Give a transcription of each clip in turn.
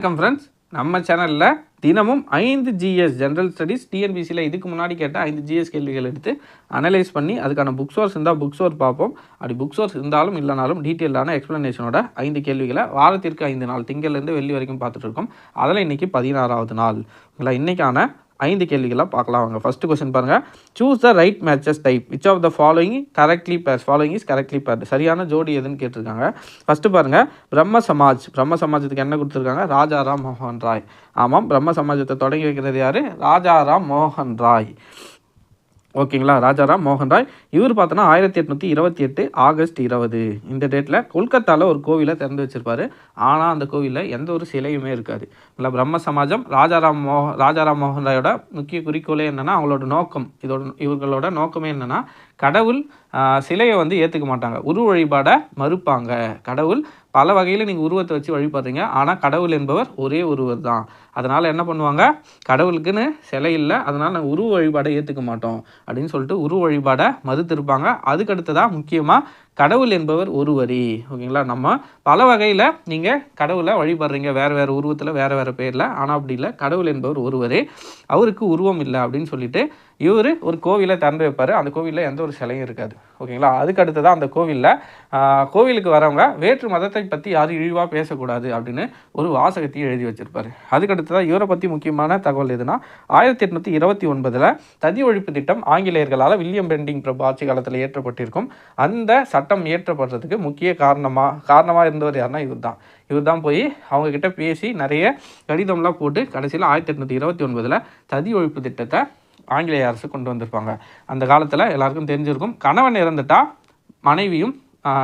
வணக்கம் ஃப்ரெண்ட்ஸ், நம்ம சேனலில் தினமும் 5 ஜிஎஸ் ஜென்ரல் ஸ்டடீஸ் டிஎன்பிசியில் இதுக்கு முன்னாடி கேட்ட 5 ஜிஎஸ் கேள்விகள் எடுத்து அனலைஸ் பண்ணி அதுக்கான புக் சோர்ஸ் இருந்தால் புக் சோர்ஸ் பார்ப்போம். அப்படி புக் சோர்ஸ் இருந்தாலும் இல்லைனாலும் டீட்டெயிலான எக்ஸ்ப்ளனேஷனோட 5 கேள்விகளை வாரத்திற்கு 5 நாள் திங்கள்லேருந்து வெள்ளி வரைக்கும் பார்த்துட்டு இருக்கோம். அதில் இன்றைக்கி 16வது நாள். இன்றைக்கான 5 கேள்விகளை பார்க்கலாம். வாங்க. ஃபர்ஸ்ட் கொஸ்டின் பாருங்கள். Choose the right matches type which of the following correctly pairs. Following is correctly paired. சரியான ஜோடி எதுன்னு கேட்டிருக்காங்க. ஃபஸ்ட்டு பாருங்கள், பிரம்ம சமாஜத்துக்கு என்ன கொடுத்துருக்காங்க? ராஜாராம் மோகன் ராய். ஆமாம், பிரம்ம சமாஜத்தை தொடங்கி வைக்கிறது யார்? ராஜாராம் மோகன் ராய். ஓகேங்களா, ராஜாராம் மோகன் ராய். இவர் பார்த்தோன்னா 1828 ஆகஸ்ட் 20 இந்த டேட்டில் கொல்கத்தாவில் ஒரு கோவிலை திறந்து வச்சுருப்பார். ஆனால் அந்த கோவிலில் எந்த ஒரு சிலையுமே இருக்காது. இல்லை, பிரம்ம சமாஜம் ராஜாராம் மோகன் ராயோட முக்கிய குறிக்கோளே என்னென்னா, அவங்களோட நோக்கம், இவர்களோட நோக்கமே என்னென்னா, கடவுள் சிலையை ஏற்றுக்க மாட்டாங்க, உருவ வழிபாடை மறுப்பாங்க. கடவுள் பல வகையில் நீங்கள் உருவத்தை வச்சு வழிபடுறீங்க, ஆனால் கடவுள் என்பவர் ஒரே ஒருவர் தான். அதனால் என்ன பண்ணுவாங்க? கடவுளுக்குன்னு சிலை இல்லை, அதனால் நாங்கள் உருவ வழிபாடை ஏற்றுக்க மாட்டோம் அப்படின்னு சொல்லிட்டு உருவ வழிபாடை மறுத்திருப்பாங்க. அதுக்கடுத்ததாக முக்கியமாக கடவுள் என்பவர் ஒருவரி. ஓகேங்களா, நம்ம பல வகையில் நீங்கள் கடவுளை வழிபடுறீங்க, வேறு உருவத்தில் வேறு பேரில். ஆனால் அப்படி இல்லை, கடவுள் என்பவர் ஒருவரே, அவருக்கு உருவம் இல்லை அப்படின்னு சொல்லிட்டு இவர் ஒரு கோவிலை திறந்து வைப்பார். அந்த கோவிலில் எந்த ஒரு சிலையும் இருக்காது. ஓகேங்களா, அதுக்கு அடுத்ததான் அந்த கோவிலுக்கு வரவங்க வேற்று மதத்தை பற்றி யாரும் இழிவாக பேசக்கூடாது அப்படின்னு ஒரு வாசகத்தையும் எழுதி வச்சிருப்பார். அதுக்கடுத்ததான் இவரை பற்றி முக்கியமான தகவல் எதுனா, 1829 ததி ஒழிப்பு திட்டம் ஆங்கிலேயர்களால் வில்லியம் பெண்டிங் பிரபு ஆட்சி காலத்தில் ஏற்றப்பட்டிருக்கும். அந்த சட்டம் இயற்றப்படுறதுக்கு முக்கிய காரணமாக இருந்தவர் யாருன்னா இவர் தான் போய் அவங்கக்கிட்ட பேசி நிறைய கடிதம்லாம் போட்டு கடைசியில் 1829 ததி ஒழிப்பு திட்டத்தை ஆங்கிலேய அரசு கொண்டு வந்திருப்பாங்க. அந்த காலத்தில் எல்லாருக்கும் தெரிஞ்சிருக்கும், கணவன் இறந்துட்டா மனைவியும்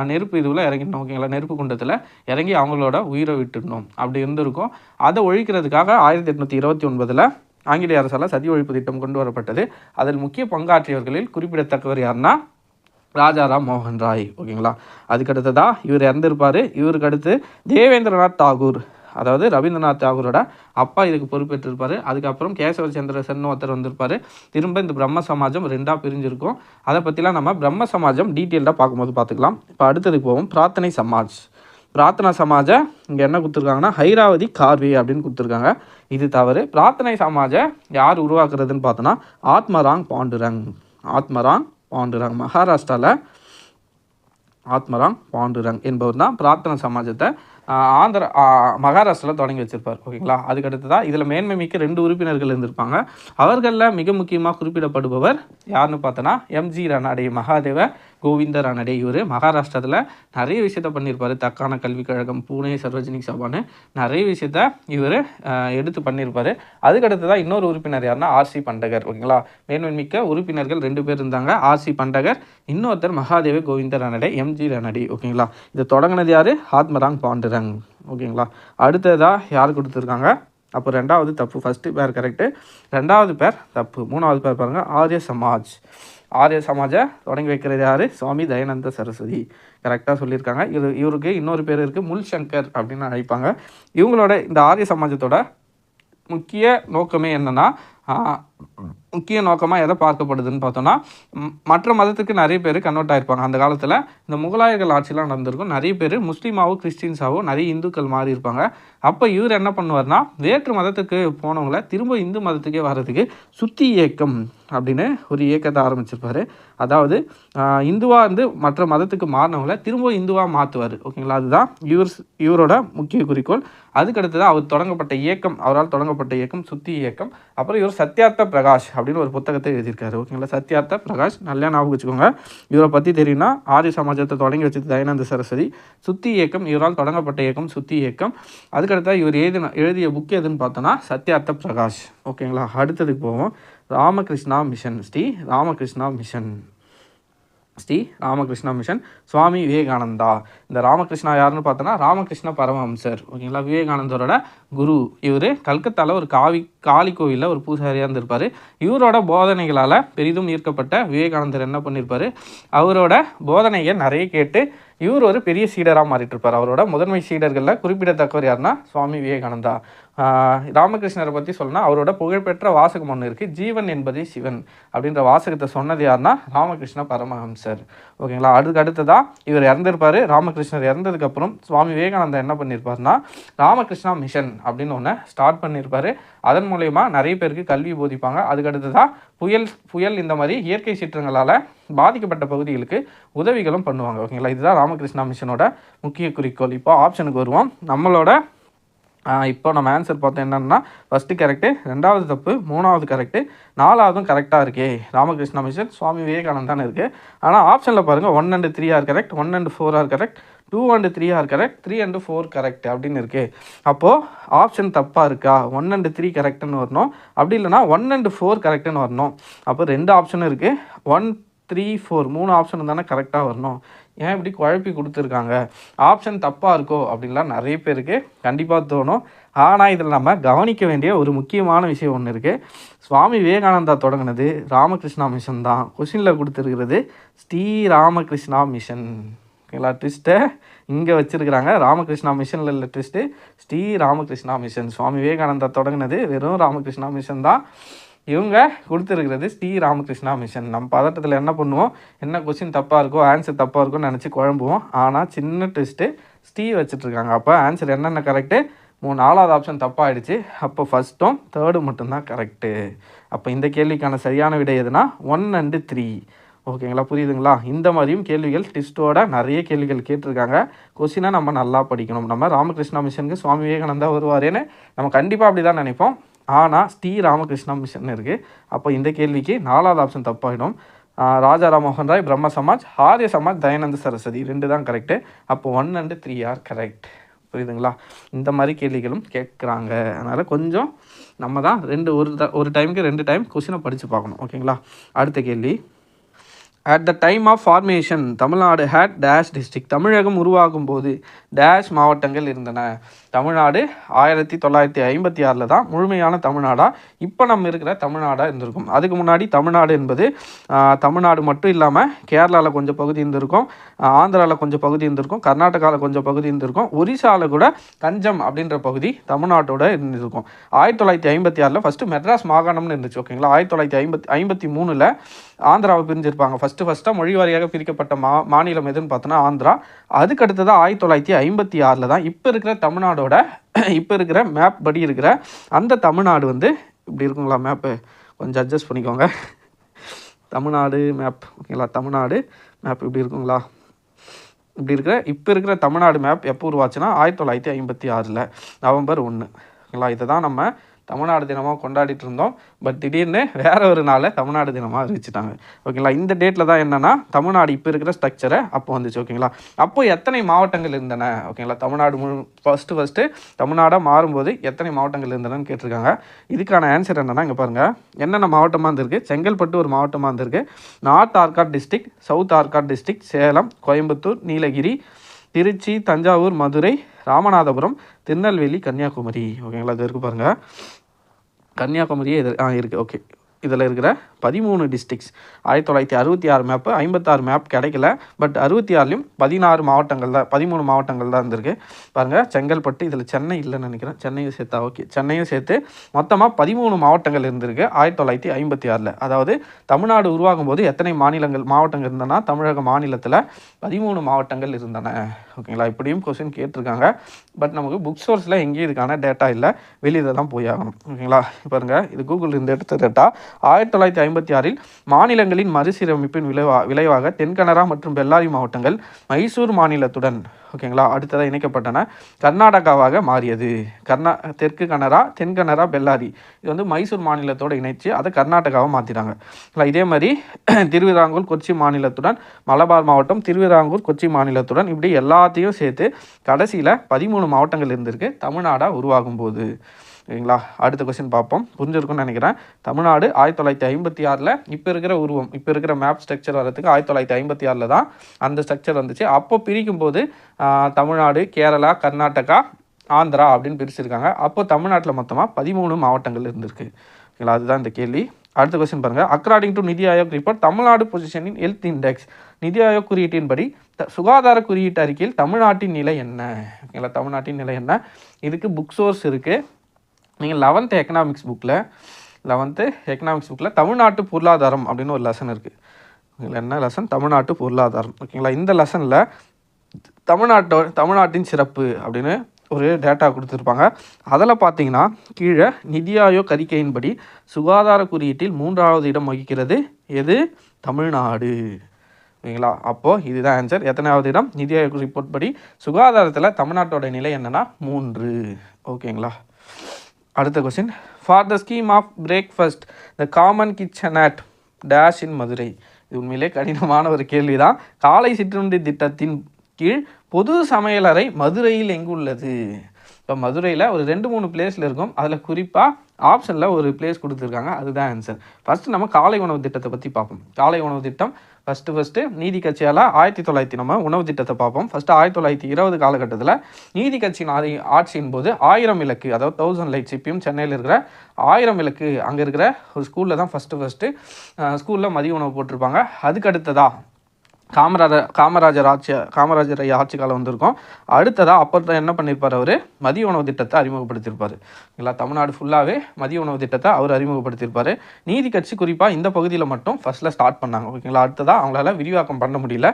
நெருப்பு இதுவில் இறங்கிடணும். ஓகேங்களா, நெருப்பு குண்டத்தில் இறங்கி அவங்களோட உயிரை விட்டுடணும் அப்படி இருந்திருக்கும். அதை ஒழிக்கிறதுக்காக 1829 ஆங்கிலேய அரசால் சதி ஒழிப்பு திட்டம் கொண்டு வரப்பட்டது. அதில் முக்கிய பங்காற்றியவர்களில் குறிப்பிடத்தக்கவர் யாருன்னா ராஜாராம் மோகன் ராய். ஓகேங்களா, அதுக்கடுத்ததாக இவர் இறந்திருப்பார். இவருக்கு அடுத்து தேவேந்திரநாத் தாகூர், அதாவது ரவீந்திரநாத் தாகூரோட அப்பா இதுக்கு பொறுப்பேற்றிருப்பார். அதுக்கப்புறம் கேசவ சந்திர சென் ஒருத்தர் வந்திருப்பார். திரும்ப இந்த பிரம்ம சமாஜம் 2ஆக பிரிஞ்சிருக்கும். அதை பற்றிலாம் நம்ம பிரம்ம சமாஜம் டீட்டெயில்டாக பார்க்கும்போது பார்த்துக்கலாம். இப்போ அடுத்ததுக்கு போவோம். பிரார்த்தனா சமாஜை இங்கே என்ன கொடுத்துருக்காங்கன்னா ஹைராவதி கார்வே அப்படின்னு கொடுத்துருக்காங்க. இது தவறு. பிரார்த்தனை சமாஜை யார் உருவாக்குறதுன்னு பார்த்தோன்னா ஆத்மராங் பாண்டுரங் மகாராஷ்டிராவில் ஆத்மராங் பாண்டுரங் என்பவர் தான் பிரார்த்தனை சமாஜத்தை மகாராஷ்டிராவில் தொடங்கி வச்சிருப்பார். ஓகேங்களா, அதுக்கடுத்து தான் இதில் மேன்மை மிக்க 2 உறுப்பினர்கள் இருந்திருப்பாங்க. அவர்களில் மிக முக்கியமாக குறிப்பிடப்படுபவர் யாருன்னு பார்த்தோன்னா எம்ஜி ரானடே, மகாதேவ கோவிந்த ரானடே. இவர் மகாராஷ்டிரத்தில் நிறைய விஷயத்த பண்ணியிருப்பார். தக்கான கல்விக் கழகம், பூனே சர்வஜனிக் சபான்னு நிறைய விஷயத்த இவர் எடுத்து பண்ணியிருப்பார். அதுக்கடுத்து தான் இன்னொரு உறுப்பினர் யாருன்னா ஆர்சி பண்டகர். ஓகேங்களா, மேன்மை மிக்க உறுப்பினர்கள் 2 பேர் இருந்தாங்க, ஆர்சி பண்டகர், இன்னொருத்தர் மகாதேவ கோவிந்த ரானடே, எம்ஜி ரானடே. ஓகேங்களா, இதை தொடங்கினது யார்? ஆத்மராங் பாண்டுரங். ஓகேங்களா, அடுத்ததாக யார் கொடுத்துருக்காங்க? அப்போ 2வது தப்பு. ஃபஸ்ட்டு பேர் கரெக்டு, 2வது பேர் தப்பு. 3வது பேர் பாருங்கள், ஆரிய சமாஜை தொடங்கி வைக்கிறது யார்? சுவாமி தயானந்த சரஸ்வதி. கரெக்டாக சொல்லியிருக்காங்க. இவருக்கு இன்னொரு பேர் இருக்குது, முல்சங்கர் அப்படின்னு அழைப்பாங்க. இவங்களோட இந்த ஆரிய சமாஜத்தோட முக்கிய நோக்கமே என்னென்னா, முக்கிய நோக்கமாக எதை பார்க்கப்படுதுன்னு பார்த்தோன்னா, மற்ற மதத்துக்கு நிறைய பேர் கன்வெர்ட் ஆகிருப்பாங்க. அந்த காலத்தில் இந்த முகலாயர்கள் ஆட்சிலாம் நடந்திருக்கும். நிறைய பேர் முஸ்லீமாவோ கிறிஸ்டின்ஸாவோ நிறைய இந்துக்கள் மாறி இருப்பாங்க. அப்போ இவர் என்ன பண்ணுவார்னா, வேற்று மதத்துக்கு போனவங்கள திரும்ப இந்து மதத்துக்கே வர்றதுக்கு சுத்தி இயக்கம் அப்படின்னு ஒரு இயக்கத்தை ஆரம்பிச்சிருப்பார். அதாவது இந்துவாக மற்ற மதத்துக்கு மாறினவங்கள திரும்ப இந்துவாக மாற்றுவார். ஓகேங்களா, அதுதான் இவரோட முக்கிய குறிக்கோள். அதுக்கடுத்து தான் அவரால் தொடங்கப்பட்ட இயக்கம் சுத்தி இயக்கம். அப்புறம் இவர் சத்யார்த்த பிரகாஷ் அப்படின்னு ஒரு புத்தகத்தை எழுதியிருக்காரு. ஓகேங்களா, சத்யார்த்த பிரகாஷ் நல்லா ஞாபகம் வச்சுக்கோங்க. இவரை பற்றி தெரியும்னா, ஆரிய சமாஜத்தை தொடங்கி வச்சது தயானந்த சரஸ்வதி. சுத்தி இயக்கம் இவரால் தொடங்கப்பட்ட இயக்கம் சுத்தி இயக்கம். அதுக்கடுத்தா இவர் எழுதிய புக் எதுன்னு பார்த்தோன்னா சத்யார்த்த பிரகாஷ். ஓகேங்களா, அடுத்ததுக்கு போவோம். ராமகிருஷ்ணா மிஷன் சுவாமி விவேகானந்தா. இந்த ராமகிருஷ்ணா யாருன்னு பார்த்தோன்னா ராமகிருஷ்ண பரமஹம்சர். ஓகேங்களா, விவேகானந்தரோட குரு. இவர் கல்கத்தாவில் ஒரு காளி கோவிலில் ஒரு பூசாரியாக இருந்திருப்பார். இவரோட போதனைகளால் பெரிதும் ஈர்க்கப்பட்ட விவேகானந்தர் என்ன பண்ணியிருப்பார், அவரோட போதனைகள் நிறைய கேட்டு இவர் ஒரு பெரிய சீடராக மாறிட்டு இருப்பார். அவரோட முதன்மை சீடர்களில் குறிப்பிடத்தக்கவர் யாருன்னா சுவாமி விவேகானந்தா. ராமகிருஷ்ணரை பற்றி சொல்லணும்னா அவரோட புகழ்பெற்ற வாசகம் ஒன்று இருக்குது, ஜீவன் என்பதே சிவன் அப்படின்ற வாசகத்தை சொன்னது யாருன்னா ராமகிருஷ்ண பரமஹம்சர். ஓகேங்களா. அடுத்ததாக இவர் இறந்துருப்பார். ராமகிருஷ்ணர் இறந்ததுக்கப்புறம் சுவாமி விவேகானந்தா என்ன பண்ணியிருப்பார்னா ராமகிருஷ்ணா மிஷன் அப்படின்னு ஒன்று ஸ்டார்ட் பண்ணியிருப்பார். அதன் மூலயமா நிறைய பேருக்கு கல்வி போதிப்பாங்க. அதுக்கடுத்ததாக புயல் இந்த மாதிரி இயற்கை சீற்றங்களால் பாதிக்கப்பட்ட பகுதிகளுக்கு உதவிகளும் பண்ணுவாங்க. ஓகேங்களா. இதுதான் ராமகிருஷ்ணா மிஷனோட முக்கிய குறிக்கோள். இப்போ ஆப்ஷனுக்கு வருவோம். நம்மளோட இப்போ நம்ம ஆன்சர் பார்த்தோம் என்னென்னா ஃபஸ்ட்டு கரெக்டு, ரெண்டாவது தப்பு, மூணாவது கரெக்டு, நாலாவதும் கரெக்டாக இருக்கே. ராமகிருஷ்ணா மிஷன் சுவாமி விவேகானந்தான்னு இருக்குது. ஆனால் ஆப்ஷனில் பாருங்கள் 1 and 3 are correct, 1 and 4 are correct, 2 and 3 are correct, 3 and 4 correct அப்படின்னு இருக்குது. அப்போது ஆப்ஷன் தப்பாக இருக்கா? 1 and 3 கரெக்டுன்னு வரணும், அப்படி இல்லைனா 1 and 4 கரெக்டுன்னு வரணும். அப்போ 2 ஆப்ஷனும் இருக்குது, 1, 3, 4 3 ஆப்ஷன் தானே கரெக்டாக வரணும். ஏன் இப்படி குழப்பி கொடுத்துருக்காங்க? ஆப்ஷன் தப்பாக இருக்கோ அப்படின்லாம் நிறைய பேருக்கு கண்டிப்பாக தோணும். ஆனால் இதில் நம்ம கவனிக்க வேண்டிய ஒரு முக்கியமான விஷயம் ஒன்று இருக்குது. சுவாமி விவேகானந்தா தொடங்கினது ராமகிருஷ்ணா மிஷன் தான். கொஷினில் கொடுத்துருக்கிறது ஸ்ரீ ராமகிருஷ்ணா மிஷன். ஓகேங்களா. ட்விஸ்ட்டை இங்கே வச்சுருக்கிறாங்க. ராமகிருஷ்ணா மிஷனில் இல்லை ட்விஸ்ட்டு, ஸ்ரீ ராமகிருஷ்ணா மிஷன். சுவாமி விவேகானந்தா தொடங்கினது வெறும் ராமகிருஷ்ணா மிஷன் தான். இவங்க கொடுத்துருக்கிறது ஸ்ரீ ராமகிருஷ்ணா மிஷன். நம்ம பதட்டத்தில் என்ன பண்ணுவோம், என்ன கொஸ்டின் தப்பாக இருக்கோ ஆன்சர் தப்பாக இருக்கும்னு நினச்சி குழம்புவோம். ஆனால் சின்ன ட்விஸ்ட்டு ஸ்ரீ வச்சுட்ருக்காங்க. அப்போ ஆன்சர் என்னென்ன கரெக்டு, 4வது ஆப்ஷன் தப்பாகிடுச்சு. அப்போ ஃபஸ்ட்டும் 3rd மட்டும்தான் கரெக்டு. அப்போ இந்த கேள்விக்கான சரியான விடை எதுனா 1 and 3. ஓகேங்களா. புரியுதுங்களா. இந்த மாதிரியும் கேள்விகள் ட்விஸ்ட்டோட நிறைய கேள்விகள் கேட்டிருக்காங்க. கொஸ்டினை நம்ம நல்லா படிக்கணும். நம்ம ராமகிருஷ்ணா மிஷனுக்கு சுவாமி விவேகானந்தா வருவாரேன்னு நம்ம கண்டிப்பாக அப்படி தான் நினைப்போம். ஆனால் ஸ்ரீ ராமகிருஷ்ணா மிஷன் இருக்குது. அப்போ இந்த கேள்விக்கு 4வது ஆப்ஷன் தப்பாகிடும். ராஜா ராம்மோகன் ராய், பிரம்ம சமாஜ், ஆரிய சமாஜ், தயானந்த சரஸ்வதி 2 தான் கரெக்டு. அப்போ 1 and 3 ஆர் கரெக்ட். புரியுதுங்களா. இந்த மாதிரி கேள்விகளும் கேட்குறாங்க. அதனால் கொஞ்சம் நம்ம தான் ஒரு டைமுக்கு 2 டைம் கொஸ்டினை படித்து பார்க்கணும். ஓகேங்களா. அடுத்த கேள்வி. At the time of formation, Tamil Nadu had dash district. Tamilagam உருவாகும் போது டேஷ் மாவட்டங்கள் இருந்தன. தமிழ்நாடு 1956 தான் முழுமையான தமிழ்நாடாக இப்போ நம்ம இருக்கிற தமிழ்நாடாக இருந்திருக்கும். அதுக்கு முன்னாடி தமிழ்நாடு என்பது தமிழ்நாடு மட்டும் இல்லாமல் கேரளாவில் கொஞ்சம் பகுதி இருந்திருக்கும், ஆந்திராவில் கொஞ்சம் பகுதி இருந்திருக்கும், கர்நாடகாவில் கொஞ்சம் பகுதி இருந்திருக்கும், ஒரிசாவில் கூட கஞ்சம் அப்படின்ற பகுதி தமிழ்நாட்டோட இருந்திருக்கும். 1956 ஃபஸ்ட்டு மெட்ராஸ் மாகாணம்னு இருந்துச்சு. ஓகேங்களா. 1953 ஆந்திராவை பிரிஞ்சிருப்பாங்க. ஃபஸ்ட்டாக மொழி வாரியாக பிரிக்கப்பட்ட மாநிலம் எதுன்னு பார்த்தோன்னா ஆந்திரா. அதுக்கு அடுத்ததாக 1956 தான் இப்போ இருக்கிற தமிழ்நாடோட இப்போ இருக்கிற மேப் படி இருக்கிற அந்த தமிழ்நாடு வந்து இப்படி இருக்குங்களா. மேப்பு கொஞ்சம் அட்ஜஸ்ட் பண்ணிக்கோங்க. தமிழ்நாடு மேப். ஓகேங்களா. தமிழ்நாடு மேப் இப்படி இருக்குங்களா. இப்படி இருக்கிற இப்போ இருக்கிற தமிழ்நாடு மேப் எப்போ உருவாச்சுன்னா 1956 நவம்பர் 1. ஓகேங்களா. இதை தான் நம்ம தமிழ்நாடு தினமாக கொண்டாடிட்டு இருந்தோம். பட் திடீர்னு வேற ஒரு நாளை தமிழ்நாடு தினமாக அறிவிச்சிட்டாங்க. ஓகேங்களா. இந்த டேட்டில் தான் என்னென்னா தமிழ்நாடு இப்போ இருக்கிற ஸ்ட்ரக்சரை அப்போ வந்துச்சு. ஓகேங்களா. அப்போ எத்தனை மாவட்டங்கள் இருந்தன? ஓகேங்களா. தமிழ்நாடு ஃபஸ்ட்டு தமிழ்நாடாக மாறும்போது எத்தனை மாவட்டங்கள் இருந்தனன்னு கேட்டிருக்காங்க. இதுக்கான ஆன்சர் என்னென்னா இங்கே பாருங்கள், என்னென்ன மாவட்டமாக இருந்திருக்கு. செங்கல்பட்டு ஒரு மாவட்டமாக இருந்திருக்கு, north Arcot district, south Arcot district, Salem, Coimbatore, Nilgiri, Trichy, Thanjavur, Madurai, Ramanathapuram, Tirunelveli, Kanyakumari. ஓகேங்களா. இது இருக்குது பாருங்கள், கன்னியாகுமரியே இருக்குது. ஓகே. இதில் இருக்கிற 13 டிஸ்ட்ரிக்ஸ் 1966 மேப்பு 56 மேப் கிடைக்கல. பட் 66லையும் 16 மாவட்டங்கள் தான் 13 மாவட்டங்கள் தான் இருந்திருக்கு. பாருங்கள், செங்கல்பட்டு, இதில் சென்னை இல்லைன்னு நினைக்கிறேன், சென்னையும் சேர்த்தா ஓகே, சென்னையும் சேர்த்து மொத்தமாக 13 மாவட்டங்கள் இருந்திருக்கு 1956. அதாவது தமிழ்நாடு உருவாகும் போது எத்தனை மாவட்டங்கள் இருந்தனா தமிழக மாநிலத்தில் 13 மாவட்டங்கள் இருந்தன. ஓகேங்களா. இப்படியும் கொஸ்டின் கேட்டிருக்காங்க. பட் நமக்கு புக் சோர்ஸில் எங்கேயும் இதுக்கான டேட்டா இல்லை, வெளியில் தான் போய் ஆகணும். ஓகேங்களா. பாருங்கள், இது கூகுள் இருந்து எடுத்த டேட்டா. 1956 மாநிலங்களின் மறுசீரமைப்பின் விளைவாக தென்கனரா மற்றும் பெல்லாரி மாவட்டங்கள் மைசூர் மாநிலத்துடன் ஓகேங்களா அடுத்ததாக இணைக்கப்பட்டன. கர்நாடகாவாக மாறியது. தெற்கு கனரா, தென்கனரா, பெல்லாரி இது வந்து மைசூர் மாநிலத்தோடு இணைச்சு அதை கர்நாடகாவை மாற்றிட்டாங்க. இதே மாதிரி திருவிதாங்கூர் கொச்சி மாநிலத்துடன் மலபார் மாவட்டம், திருவிதாங்கூர் கொச்சி மாநிலத்துடன் இப்படி எல்லாத்தையும் சேர்த்து கடைசியில் 13 மாவட்டங்கள் இருந்திருக்கு தமிழ்நாடாக உருவாகும் போது. சரிங்களா. அடுத்த கொஸ்டின் பார்ப்போம். புரிஞ்சிருக்கும்னு நினைக்கிறேன். தமிழ்நாடு 1956 இப்போ இருக்கிற உருவம், இப்போ இருக்கிற மேப் ஸ்ட்ரக்சர் வரதுக்கு 1956 தான் அந்த ஸ்ட்ரக்சர் வந்துச்சு. அப்போ பிரிக்கும் போது தமிழ்நாடு, கேரளா, கர்நாடகா, ஆந்திரா அப்படின்னு பிரிச்சிருக்காங்க. அப்போ தமிழ்நாட்டில் மொத்தமாக 13 மாவட்டங்கள் இருந்திருக்கு. ஓகேங்களா. அதுதான் இந்த கேள்வி. அடுத்த கொஸ்டின் பாருங்கள். அக்கார்டிங் டு நிதி Aayog report Tamil Nadu position in health index. நிதி ஆயோக் குறியீட்டின்படி சுகாதார குறியீட்டு அறிக்கையில் தமிழ்நாட்டின் நிலை என்ன? ஓகேங்களா, தமிழ்நாட்டின் நிலை என்ன? இதுக்கு புக் சோர்ஸ் இருக்குது. நீங்கள் 11th எக்கனாமிக்ஸ் புக்கில் தமிழ்நாட்டு பொருளாதாரம் அப்படின்னு ஒரு லெசன் இருக்குது. ஓகேங்களா, என்ன லெசன்? தமிழ்நாட்டு பொருளாதாரம். ஓகேங்களா, இந்த லெசனில் தமிழ்நாட்டின் சிறப்பு அப்படின்னு ஒரு டேட்டா கொடுத்துருப்பாங்க. அதில் பார்த்தீங்கன்னா கீழே நிதி ஆயோக் அறிக்கையின்படி சுகாதார குறியீட்டில் 3வது இடம் வகிக்கிறது எது? தமிழ்நாடு. ஓகேங்களா, அப்போது இதுதான் ஆன்சர். எத்தனாவது இடம்? நிதி ஆயோக் ரிப்போர்ட் படி சுகாதாரத்தில் தமிழ்நாட்டோட நிலை என்னென்னா 3. ஓகேங்களா. அடுத்த question. For the scheme of breakfast the common kitchen at dash in Madurai. இது உண்மையிலே கடினமான ஒரு கேள்வி தான். காலை சிற்றுண்டி திட்டத்தின் கீழ் பொது சமையலறை மதுரையில் எங்கு உள்ளது? இப்போ மதுரையில் ஒரு 2-3 பிளேஸில் இருக்கும். அதில் குறிப்பாக ஆப்ஷனில் ஒரு பிளேஸ் கொடுத்துருக்காங்க. அதுதான் ஆன்சர். ஃபஸ்ட்டு நம்ம காலை உணவு திட்டத்தை பற்றி பார்ப்போம். காலை உணவு திட்டம் ஃபஸ்ட்டு நீதி கட்சியால் 1900 நம்ம உணவு திட்டத்தை பார்ப்போம். ஃபஸ்ட்டு 1920 காலகட்டத்தில் நீதி கட்சியின் ஆட்சியின் போது 1000 விளக்கு, அதாவது 1000 லைட்ஸ், இப்பயும் சென்னையில் இருக்கிற 1000 விளக்கு அங்கே இருக்கிற ஒரு ஸ்கூலில் தான் ஃபஸ்ட்டு ஸ்கூலில் மதிய உணவு போட்டிருப்பாங்க. அதுக்கு அடுத்ததாக காமராஜர் ஆட்சி காலம் வந்திருக்கும். அடுத்ததாக அப்போ என்ன பண்ணியிருப்பார்? அவர் மதிய உணவு திட்டத்தை அறிமுகப்படுத்தியிருப்பார். இல்லை, தமிழ்நாடு ஃபுல்லாகவே மதிய உணவு திட்டத்தை அவர் அறிமுகப்படுத்தியிருப்பார். நீதி கட்சி குறிப்பாக இந்த பகுதியில் மட்டும் ஃபஸ்ட்டில் ஸ்டார்ட் பண்ணாங்க. ஓகேங்களா, அடுத்ததாக அவங்களால விரிவாக்கம் பண்ண முடியல.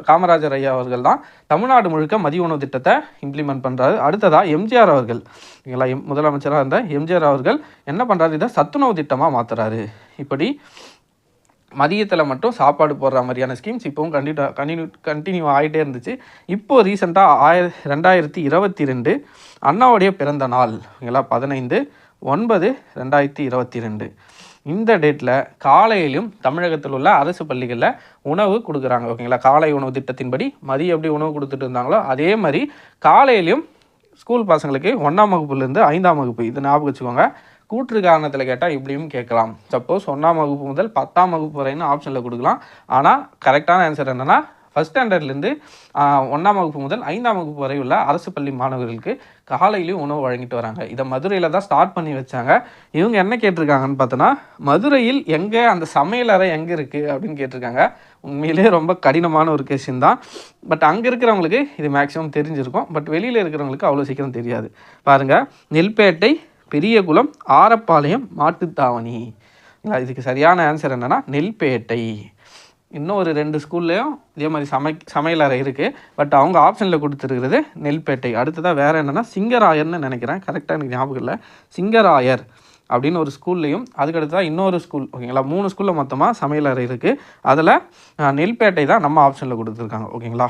காமராஜர் ஐயா அவர்கள் தான் தமிழ்நாடு முழுக்க மதிய உணவு திட்டத்தை இம்ப்ளிமெண்ட் பண்ணுறாரு. அடுத்ததாக எம்ஜிஆர் அவர்கள், ஓகேங்களா, முதலமைச்சராக இருந்த எம்ஜிஆர் அவர்கள் என்ன பண்ணுறாரு? இதை சத்துணவு திட்டமாக மாற்றுறாரு. இப்படி மதியத்தில் மட்டும் சாப்பாடு போடுற மாதிரியான ஸ்கீம்ஸ் இப்போவும் கண்டினியூ ஆகிட்டே இருந்துச்சு. இப்போது ரீசெண்டாக 2022 அண்ணாவுடைய பிறந்த நாள், ஓகேங்களா, 15/9/2022 இந்த டேட்டில் காலையிலும் தமிழகத்தில் உள்ள அரசு பள்ளிகளில் உணவு கொடுக்குறாங்க. ஓகேங்களா, காலை உணவு திட்டத்தின்படி மதியம் எப்படி உணவு கொடுத்துட்டு இருந்தாங்களோ அதே மாதிரி காலையிலையும் ஸ்கூல் பசங்களுக்கு 1ஆம் வகுப்புலேருந்து 5ஆம் வகுப்பு, இதை ஞாபகம் வச்சுக்கோங்க. கூற்று காரணத்தில் கேட்டால் இப்படியும் கேட்கலாம். சப்போஸ் 1ஆம் வகுப்பு முதல் 10ஆம் வகுப்பு வரைன்னு ஆப்ஷனில் கொடுக்கலாம். ஆனால் கரெக்டான ஆன்சர் என்னென்னா ஃபஸ்ட் ஸ்டாண்டர்ட்லேருந்து 1ஆம் வகுப்பு முதல் 5ஆம் வகுப்பு வரை உள்ள அரசு பள்ளி மாணவர்களுக்கு காலையிலையும் உணவு வழங்கிட்டு வராங்க. இதை மதுரையில் தான் ஸ்டார்ட் பண்ணி வச்சாங்க. இவங்க என்ன கேட்டிருக்காங்கன்னு பார்த்தோன்னா மதுரையில் எங்கே அந்த சமையலறை எங்கே இருக்குது அப்படின்னு கேட்டிருக்காங்க. உண்மையிலே ரொம்ப கடினமான ஒரு கொஸ்டின் தான். பட் அங்கே இருக்கிறவங்களுக்கு இது மேக்ஸிமம் தெரிஞ்சிருக்கும். பட் வெளியில் இருக்கிறவங்களுக்கு அவ்வளோ சீக்கிரம் தெரியாது. பாருங்கள், நெல்பேட்டை, பெரியகுளம், ஆரப்பாளையம், மாட்டுத்தாவணி. இதுக்கு சரியான ஆன்சர் என்னென்னா நெல்பேட்டை. இன்னும் ஒரு 2 ஸ்கூல்லையும் இதே மாதிரி சமையலறை இருக்குது. பட் அவங்க ஆப்ஷனில் கொடுத்துருக்கிறது நெல்பேட்டை. அடுத்ததாக வேறு என்னென்னா சிங்கராயர்னு நினைக்கிறேன், கரெக்டாக எனக்கு ஞாபகம் இல்லை. சிங்கராயர் அப்படின்னு ஒரு ஸ்கூல்லையும் அதுக்கடுத்ததாக இன்னொரு ஸ்கூல், ஓகேங்களா, 3 ஸ்கூலில் மொத்தமாக சமையலறை இருக்குது. அதில் நெல்பேட்டை தான் நம்ம ஆப்ஷனில் கொடுத்துருக்காங்க. ஓகேங்களா,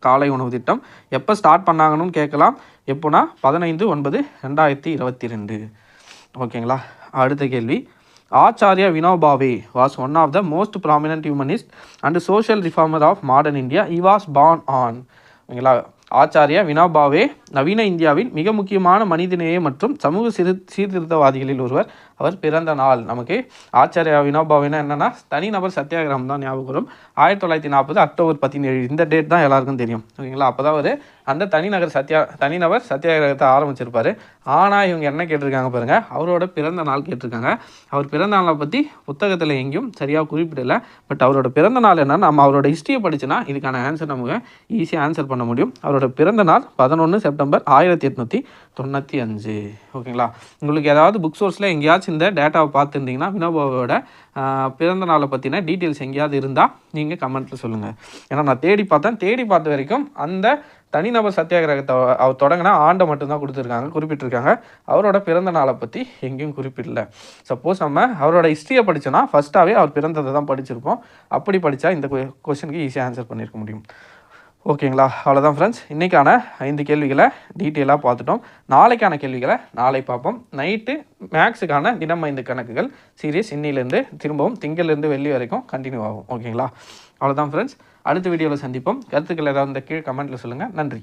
காலை உணவு திட்டம் எப்போ ஸ்டார்ட் பண்ணாங்கன்னு கேட்கலாம். எப்போனா 15/9/2022. ஓகேங்களா. அடுத்த கேள்வி. Acharya Vinoba Bhave was one of the most prominent humanist and social reformer of modern India. He was born on. ஓகேங்களா, ஆச்சாரியா வினோபாவே நவீன இந்தியாவின் மிக முக்கியமான மனிதநேய மற்றும் சமூக சீர்திருத்தவாதிகளில் ஒருவர். அவர் பிறந்த நாள் நமக்கு ஆச்சாரியா வினோபாவேனா என்னென்னா தனிநபர் சத்தியாகிரகம் தான் ஞாபகம் வரும். 1940 அக்டோபர் 17 இந்த டேட் தான் எல்லாருக்கும் தெரியும். ஓகேங்களா, அப்போ தான் அவர் அந்த தனிநபர் சத்தியாகிரகத்தை ஆரம்பிச்சிருப்பார். ஆனால் இவங்க என்ன கேட்டிருக்காங்க பாருங்கள், அவரோட பிறந்த நாள் கேட்டிருக்காங்க. அவர் பிறந்த நாளை பற்றி புத்தகத்தில் எங்கேயும் சரியாக குறிப்பிடலை. பட் அவரோட பிறந்த நாள் என்னன்னா நம்ம அவரோட ஹிஸ்ட்ரியை படிச்சுன்னா இதுக்கான ஆன்சர் நமக்கு ஈஸியாக ஆன்சர் பண்ண முடியும். அவரோட பிறந்த நாள் 11 செப்டம்பர் 1895. ஓகேங்களா, உங்களுக்கு ஏதாவது புக் சோர்ஸில் எங்கேயாச்சும் இந்த டேட்டாவை பார்த்துருந்தீங்கன்னா வினோபாவோட பிறந்த நாளை பற்றின டீட்டெயில்ஸ் எங்கேயாவது இருந்தால் நீங்கள் கமெண்ட்டில் சொல்லுங்கள். ஏன்னா நான் தேடி பார்த்த வரைக்கும் அந்த தனிநபர் சத்தியாகிரகத்தை அவர் தொடங்கினா ஆண்டை மட்டும்தான் குறிப்பிட்டிருக்காங்க. அவரோட பிறந்த நாளை பற்றி எங்கேயும் குறிப்பிடல. சப்போஸ் நம்ம அவரோட ஹிஸ்ட்ரியை படித்தோன்னா ஃபஸ்ட்டாகவே அவர் பிறந்ததை தான் படிச்சிருப்போம். அப்படி படித்தா இந்த கொஸ்டினுக்கு ஈஸியாக ஆன்சர் பண்ணியிருக்க முடியும். ஓகேங்களா, அவ்வளோதான் ஃப்ரெண்ட்ஸ். இன்றைக்கான 5 கேள்விகளை டீட்டெயிலாக பார்த்துட்டோம். நாளைக்கான கேள்விகளை நாளை பார்ப்போம். நைட்டு மேக்ஸுக்கான தினம் 5 கணக்குகள் சீரியஸ் இன்னிலேருந்து திரும்பவும் திங்கள்லேருந்து வெள்ளி வரைக்கும் கண்டினியூ ஆகும். ஓகேங்களா, அவ்வளோதான் ஃப்ரெண்ட்ஸ். அடுத்த வீடியோவில் சந்திப்போம். கருத்துக்கள் ஏதாவது இந்த கீழ் கமெண்ட்டில் சொல்லுங்கள். நன்றி.